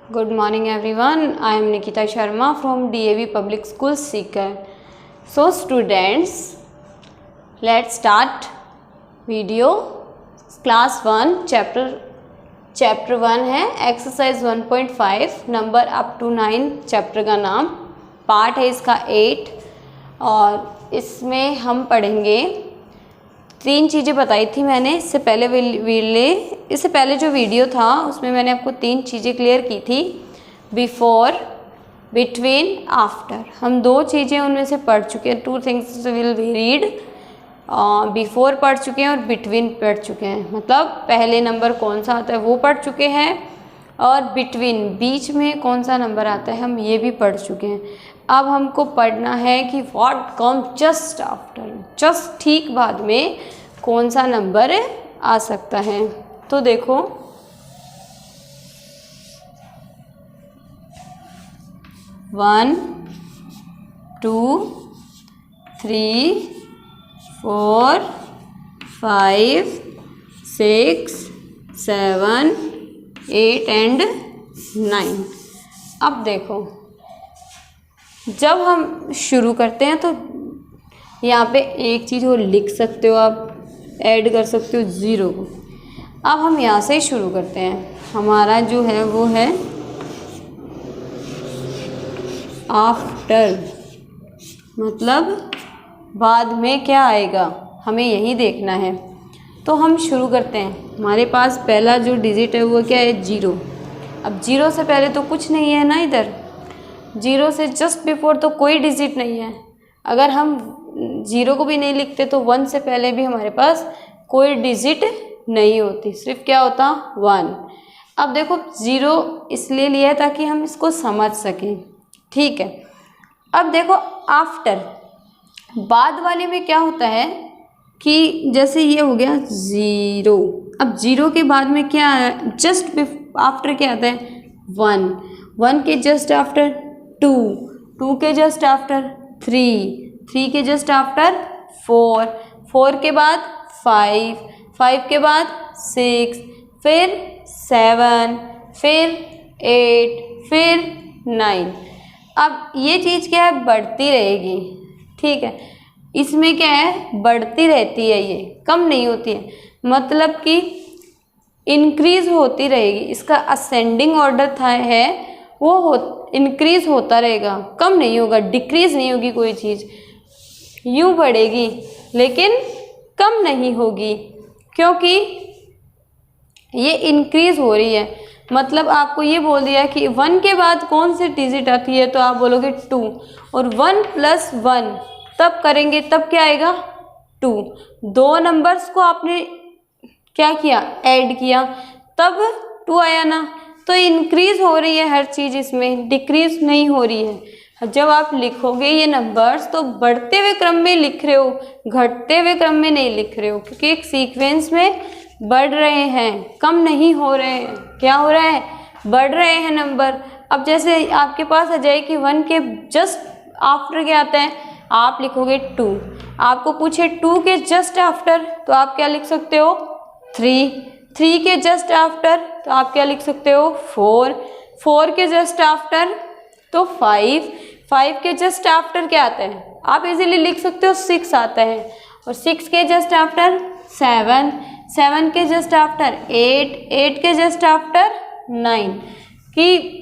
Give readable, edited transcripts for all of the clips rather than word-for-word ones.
Good morning everyone. I am Nikita Sharma from DAV Public School Sikar. So students, let's start video. Class 1 chapter 1 है exercise 1.5 number up to 9 chapter का नाम, part है इसका 8 और इसमें हम पढ़ेंगे 3 चीज़ें बताई थी मैंने इससे पहले जो वीडियो था उसमें मैंने आपको 3 चीज़ें क्लियर की थी, बिफोर, बिटवीन, आफ्टर। हम 2 चीज़ें उनमें से पढ़ चुके हैं, 2 things will be read. Before पढ़ चुके हैं और बिटवीन पढ़ चुके हैं, मतलब पहले नंबर कौन सा आता है वो पढ़ चुके हैं और बिटवीन बीच में कौन सा नंबर आता है हम ये भी पढ़ चुके हैं। अब हमको पढ़ना है कि what come just after, just ठीक बाद में कौन सा नंबर आ सकता है। तो देखो 1 2 3 4 5 6 7 8 एंड 9। अब देखो जब हम शुरू करते हैं तो यहाँ पे एक चीज़ वो लिख सकते हो, आप ऐड कर सकते हो 0 को। अब हम यहाँ से शुरू करते हैं, हमारा जो है वो है आफ्टर, मतलब बाद में क्या आएगा हमें यही देखना है। तो हम शुरू करते हैं, हमारे पास पहला जो डिजिट है वो क्या है 0। अब 0 से पहले तो कुछ नहीं है ना, इधर 0 से जस्ट बिफोर तो कोई डिजिट नहीं है। अगर हम 0 को भी नहीं लिखते तो 1 से पहले भी हमारे पास कोई डिजिट नहीं होती, सिर्फ क्या होता 1। अब देखो 0 इसलिए लिया है ताकि हम इसको समझ सकें, ठीक है। अब देखो आफ्टर, बाद वाले में क्या होता है कि जैसे ये हो गया 0, अब 0 के बाद में क्या है, जस्ट आफ्टर क्या आता है 1, 1 के जस्ट आफ्टर 2, 2 के जस्ट आफ्टर 3, 3 के जस्ट आफ्टर 4, 4 के बाद 5, 5 के बाद 6, फिर 7, फिर 8, फिर 9। अब ये चीज़ क्या है, बढ़ती रहेगी, ठीक है। इसमें क्या है, बढ़ती रहती है, ये कम नहीं होती है, मतलब कि इंक्रीज होती रहेगी। इसका असेंडिंग ऑर्डर था है वो इंक्रीज होता रहेगा, कम नहीं होगा, डिक्रीज नहीं होगी कोई चीज़, यूँ बढ़ेगी लेकिन कम नहीं होगी, क्योंकि ये इंक्रीज हो रही है। मतलब आपको ये बोल दिया कि 1 के बाद कौन सी डिजिट आती है तो आप बोलोगे 2, और 1 + 1 तब करेंगे तब क्या आएगा 2। 2 नंबर्स को आपने क्या किया, ऐड किया, तब 2 आया ना। तो इंक्रीज हो रही है हर चीज़, इसमें डिक्रीज नहीं हो रही है। जब आप लिखोगे ये नंबर्स तो बढ़ते हुए क्रम में लिख रहे हो, घटते हुए क्रम में नहीं लिख रहे हो, क्योंकि एक सीक्वेंस में बढ़ रहे हैं, कम नहीं हो रहे हैं। क्या हो रहा है, बढ़ रहे हैं नंबर। अब जैसे आपके पास आ जाए कि 1 के जस्ट आफ्टर क्या आता है, आप लिखोगे 2। आपको पूछे 2 के जस्ट आफ्टर तो आप क्या लिख सकते हो 3, 3 के जस्ट आफ्टर तो आप क्या लिख सकते हो 4, 4 के जस्ट आफ्टर तो 5, 5 के जस्ट आफ्टर क्या आता है, आप इजीली लिख सकते हो 6 आता है, और 6 के जस्ट आफ्टर 7, 7 के जस्ट आफ्टर 8, 8 के जस्ट आफ्टर 9, कि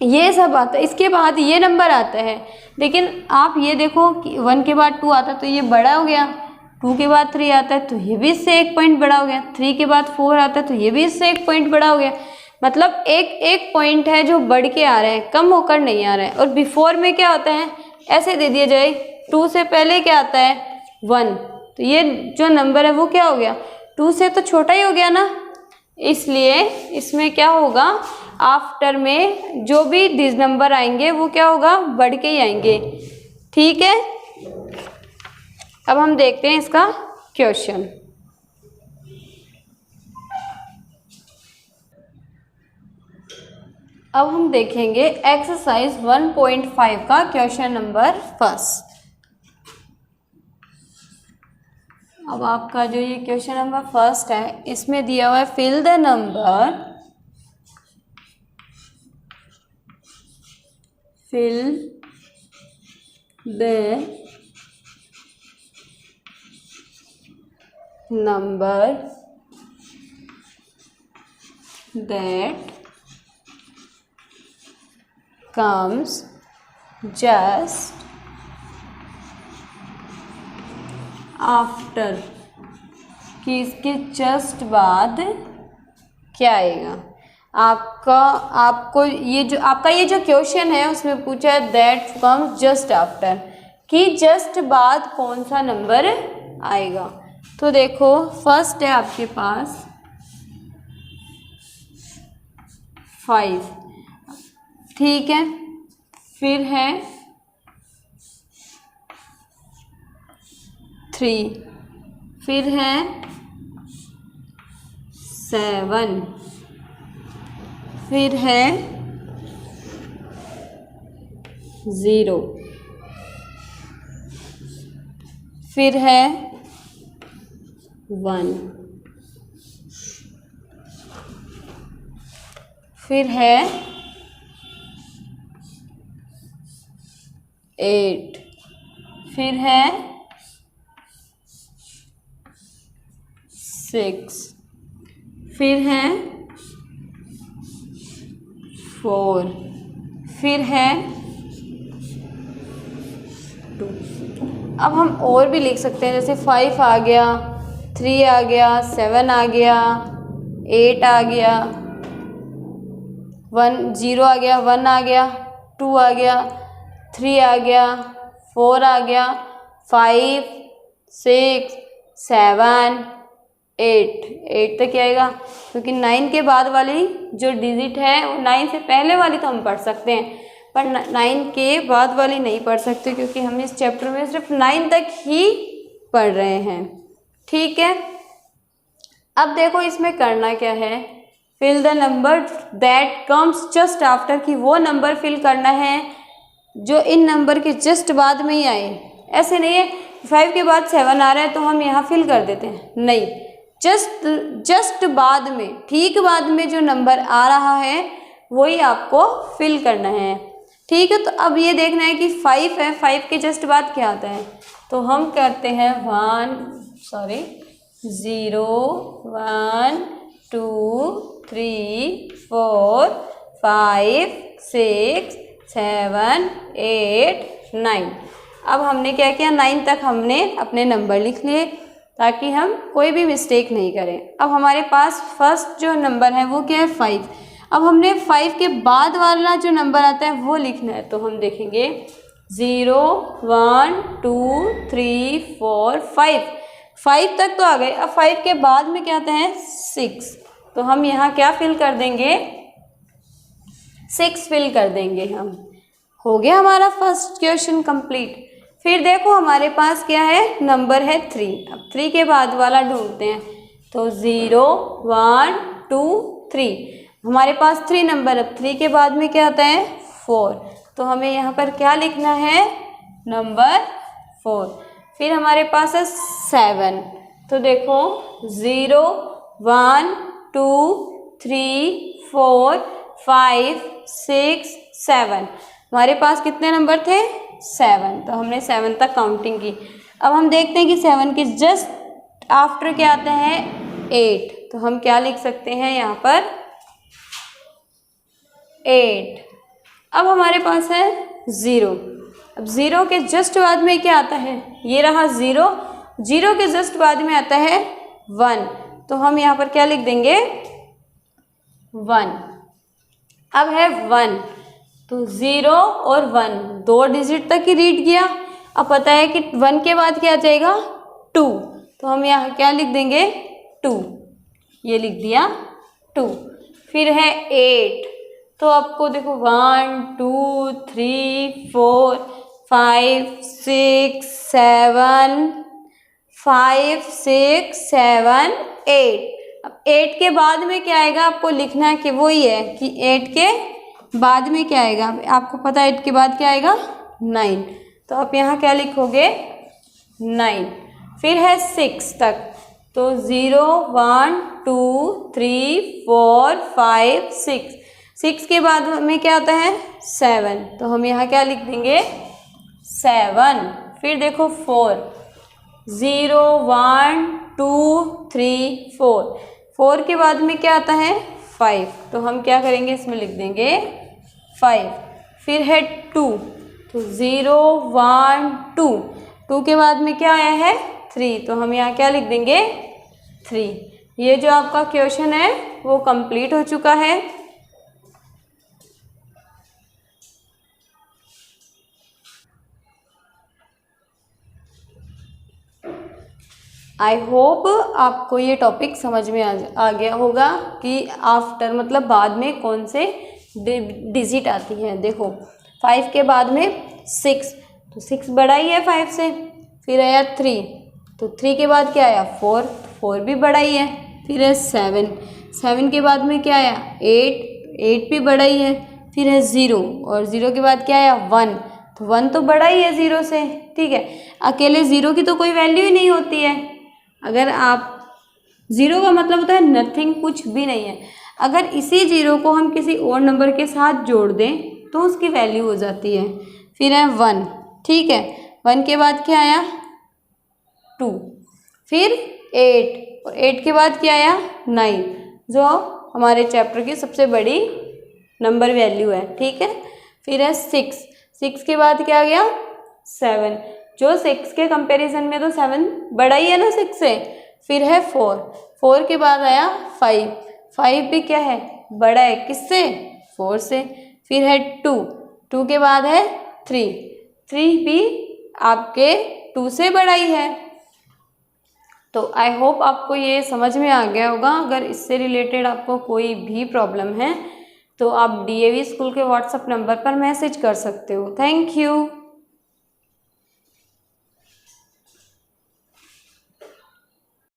ये सब आता है। इसके बाद ये नंबर आता है, लेकिन आप ये देखो कि 1 के बाद 2 आता है तो ये बड़ा हो गया, 2 के बाद 3 आता है तो ये भी इससे 1 पॉइंट बड़ा हो गया, 3 के बाद 4 आता है तो ये भी इससे 1 पॉइंट बड़ा हो गया। मतलब एक पॉइंट है जो बढ़ के आ रहे हैं, कम होकर नहीं आ रहा है। और बिफोर में क्या होता है, ऐसे दे दिया जाए 2 से पहले क्या आता है 1, तो ये जो नंबर है वो क्या हो गया 2 से तो छोटा ही हो गया ना। इसलिए इसमें क्या होगा, आफ्टर में जो भी नंबर आएंगे वो क्या होगा, बढ़ के ही आएंगे, ठीक है। अब हम देखते हैं इसका क्वेश्चन। अब हम देखेंगे एक्सरसाइज 1.5 का क्वेश्चन नंबर 1। अब आपका जो ये क्वेश्चन नंबर 1 है, इसमें दिया हुआ है fill the number fill the number that comes just after, कि इसके जस्ट बाद क्या आएगा। आपको ये जो क्वेश्चन है उसमें पूछा है दैट कम्स जस्ट आफ्टर, कि जस्ट बाद कौन सा नंबर आएगा। तो देखो फर्स्ट है आपके पास 5, ठीक है, फिर है 3, फिर है 7, फिर है 0, फिर है 1, फिर है 8, फिर है 6, फिर है 4, फिर है 2। अब हम और भी लिख सकते हैं, जैसे 5 आ गया, 3 आ गया, 7 आ गया, 8 आ गया, 0 आ गया, 1 आ गया, 2 आ गया, 3 आ गया, 4 आ गया, 5, 6, 7, 8 तक क्या आएगा, क्योंकि 9 के बाद वाली जो डिजिट है 9 से पहले वाली तो हम पढ़ सकते हैं, पर 9 के बाद वाली नहीं पढ़ सकते, क्योंकि हम इस चैप्टर में सिर्फ 9 तक ही पढ़ रहे हैं, ठीक है। अब देखो इसमें करना क्या है, fill the number that comes just after, कि वो नंबर फिल करना है जो इन नंबर के जस्ट बाद में ही आए। ऐसे नहीं है 5 के बाद 7 आ रहा है तो हम यहाँ फिल कर देते हैं, नहीं, जस्ट बाद में, ठीक बाद में जो नंबर आ रहा है वही आपको फिल करना है, ठीक है। तो अब ये देखना है कि 5 है, 5 के जस्ट बाद क्या आता है, तो हम करते हैं 0, 1, 2, 3, 4, 5, 6, 7, 8, 9। अब हमने क्या किया, 9 तक हमने अपने नंबर लिख लिए ताकि हम कोई भी मिस्टेक नहीं करें। अब हमारे पास फर्स्ट जो नंबर है वो क्या है, 5। अब हमने 5 के बाद वाला जो नंबर आता है वो लिखना है, तो हम देखेंगे 0, 1, 2, 3, 4, 5 तक तो आ गए। अब 5 के बाद में क्या आता है, 6, तो हम यहाँ क्या फिल कर देंगे, 6 फिल कर देंगे हम। हो गया हमारा फर्स्ट क्वेश्चन कंप्लीट। फिर देखो हमारे पास क्या है, नंबर है 3। अब 3 के बाद वाला ढूंढते हैं, तो 0, 1, 2, 3, हमारे पास 3 नंबर। अब 3 के बाद में क्या आता है, 4, तो हमें यहाँ पर क्या लिखना है, नंबर 4। फिर हमारे पास है 7, तो देखो 0, 1, 2, 3, 4, 5, 6, 7, हमारे पास कितने नंबर थे, 7, तो हमने 7 तक काउंटिंग की। अब हम देखते हैं कि 7 के जस्ट आफ्टर क्या आता है, 8, तो हम क्या लिख सकते हैं यहाँ पर, 8। अब हमारे पास है 0। अब 0 के जस्ट बाद में क्या आता है, ये रहा 0, 0 के जस्ट बाद में आता है 1, तो हम यहाँ पर क्या लिख देंगे, 1। अब है 1, तो 0 और 1 2 डिजिट तक ही रीड किया। अब पता है कि 1 के बाद क्या आ जाएगा, 2, तो हम यहाँ क्या लिख देंगे, 2, ये लिख दिया 2। फिर है 8, तो आपको देखो 1, 2, 3, 4, 5, 6, 7, 8। अब 8 के बाद में क्या आएगा, आपको लिखना है कि वही है कि 8 के बाद में क्या आएगा, आपको पता है 8 के बाद क्या आएगा, 9, तो आप यहाँ क्या लिखोगे, 9। फिर है 6 तक, तो 0, 1, 2, 3, 4, 5, 6, 6 के बाद में क्या आता है 7, तो हम यहाँ क्या लिख देंगे 7। फिर देखो 4, 0 1 2 3 4, 4 के बाद में क्या आता है 5, तो हम क्या करेंगे इसमें लिख देंगे 5। फिर है 2, तो 0 1 2, 2 के बाद में क्या आया है 3, तो हम यहाँ क्या लिख देंगे 3। ये जो आपका क्वेश्चन है वो कंप्लीट हो चुका है। आई होप आपको ये टॉपिक समझ में आ गया होगा कि आफ्टर मतलब बाद में कौन से डिजिट आती है। देखो 5 के बाद में 6, तो 6 बड़ा ही है 5 से। फिर आया 3, तो 3 के बाद क्या आया 4, 4 भी बड़ा ही है। फिर है 7, 7 के बाद में क्या आया 8, 8 भी बड़ा ही है। फिर है 0, और 0 के बाद क्या आया 1, तो 1 तो बड़ा ही है 0 से, ठीक है। अकेले 0 की तो कोई वैल्यू ही नहीं होती है। अगर आप 0 का मतलब होता है नथिंग, कुछ भी नहीं है। अगर इसी 0 को हम किसी और नंबर के साथ जोड़ दें तो उसकी वैल्यू हो जाती है। फिर है 1, ठीक है। 1 के बाद क्या आया 2, फिर 8, और 8 के बाद क्या आया 9, जो हमारे चैप्टर की सबसे बड़ी नंबर वैल्यू है, ठीक है। फिर है 6, 6 के बाद क्या आ गया 7, जो 6 के कंपैरिजन में तो 7 बड़ा ही है ना 6 से। फिर है 4, 4 के बाद आया 5, 5 भी क्या है बड़ा है किससे 4 से। फिर है 2, 2 के बाद है 3, 3 भी आपके 2 से बड़ा ही है। तो आई होप आपको ये समझ में आ गया होगा। अगर इससे रिलेटेड आपको कोई भी प्रॉब्लम है तो आप DAV स्कूल के व्हाट्सएप नंबर पर मैसेज कर सकते हो। Thank you.